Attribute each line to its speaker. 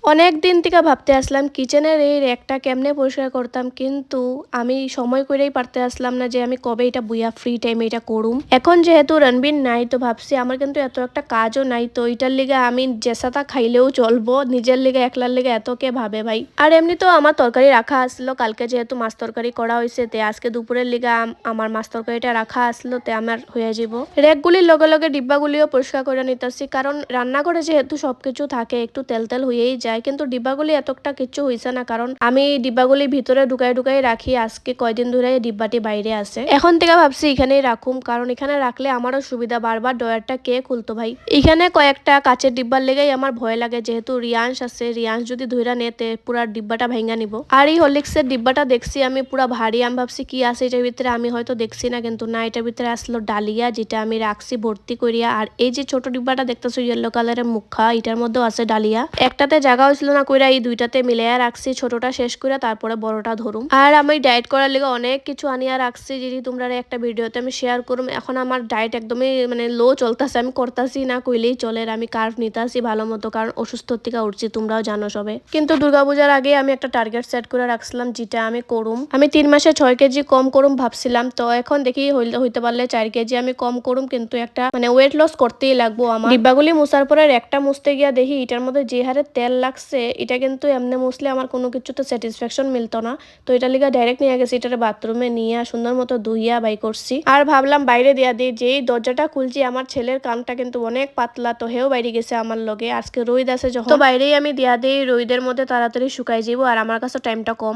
Speaker 1: অনেক দিন থেকে ভাবতে আসলাম কিচেনের এই র্যাকটা কেমনে পরিষ্কার করতাম, কিন্তু আমি সময় করেই পারতে আসলাম না যে আমি কবে এটা বুইয়া ফ্রি টাইমে এটা করুম। এখন যেহেতু রণবীর নাই, তো ভাবছি আমার কিন্তু এত একটা কাজও নাই, তো এটার লিগে আমি জেসাতা খাইলেও চলবো, নিজের লিগে একলার লিগে এত কে ভাবে ভাই। আর এমনি তো আমার তরকারি রাখা আসলো, কালকে যেহেতু মাছ তরকারি করা হয়েছে, তে আজকে দুপুরের লিগে আমার মাছ তরকারিটা রাখা আসলো, তে আমার হয়ে যাব। র্যাকগুলির লগে লগে ডিব্বাগুলিও পরিষ্কার করে নিতেছি, কারণ রান্নাঘরে যেহেতু সবকিছু থাকে একটু তেল তেল হয়েই যায়, কিন্তু ডিব্বাগুলি এতটা কিচ্ছু হয়েছে না, কারণ আমি ডিব্বাগুলি ভিতরে ঢুকাই ঢুকাই রাখি। আজকে কয়দিন ধরে ডিব্বাটি বাইরে আছে, এখন থেকে ভাবছি এখানেই রাখুম, কারণ এখানে রাখলে আমারও সুবিধা। বারবার ডয়ারটা কে খুলতো ভাই। এখানে কয়েকটা কাচের ডিব্বার লেগেই আমার ভয় লাগে, যেহেতু রিয়াংশ আছে, রিয়াংশ যদি ধইরা নেতে পুরা ডিব্বাটা ভেঙা নিব। আর এই হরলিক্সের ডিব্বাটা দেখছি আমি পুরা ভারী, আমি ভাবছি কি আছে এটার ভিতরে, আমি হয়তো দেখছি না, কিন্তু না, এটার ভিতরে আসলো ডালিয়া, যেটা আমি রাখছি ভর্তি করিয়া। আর এই যে ছোট ডিব্বাটা দেখতেছো ইয়েলো কালারের মুখা, এটার মধ্যেও আছে ডালিয়া। একটাতে জায়গা হয়েছিল না কইরা এই দুইটাতে মিলাইয়া রাখছি, ছোটটা শেষ করে তারপরে বড়টা ধরুম। আর আমি ডায়েট করার লেগে অনেক কিছু আনিয়া রাখছি, যদি তোমরা একটা ভিডিওতে আমি শেয়ার করুম। এখন আমার ডায়েট একদমই লো চলতেছে, আমি করতেছি না কইলেই চলে। আমি কার্ভ নিতেছি ভালো মতো, কারণ অসুস্থ থেকে উঠছি, তোমরাও জানো সবে। কিন্তু দুর্গাপূজার আগে আমি একটা টার্গেট সেট করে রাখছিলাম, যেটা আমি করুম। আমি 3 মাসে 6 কেজি কম করুম ভাবছিলাম, তো এখন দেখি হইতে পারলে 4 কেজি আমি কম করুম, কিন্তু একটা ওয়েট লস করতেই লাগবো আমার। ডিব্বাগুলি মুছার পরে একটা মুছতে গিয়া দেখি এটার মধ্যে যে হারে তেল লাগছে, এটা কিন্তু এমনি মুছলে আমার কোনো কিছুতে স্যাটিসফ্যাকশন মিলতো না। তো এটা লিগা ডাইরেক্ট নিয়ে গেছি, এটার বাথরুমে নিয়ে সুন্দর মতো ধুইয়া বাই করছি। আর ভাবলাম বাইরে দিয়া দিই, যেই দরজাটা খুলছি আমার ছেলের কানটা কিন্তু অনেক পাতলা, তো হেও বাইরে গেছে আমার লগে। আজকে রোদ আছে যখন, তো বাইরেই আমি দিয়া দিই, রোদের মধ্যে তাড়াতাড়ি শুকাই যাবো, আর আমার কাছে টাইমটা কম।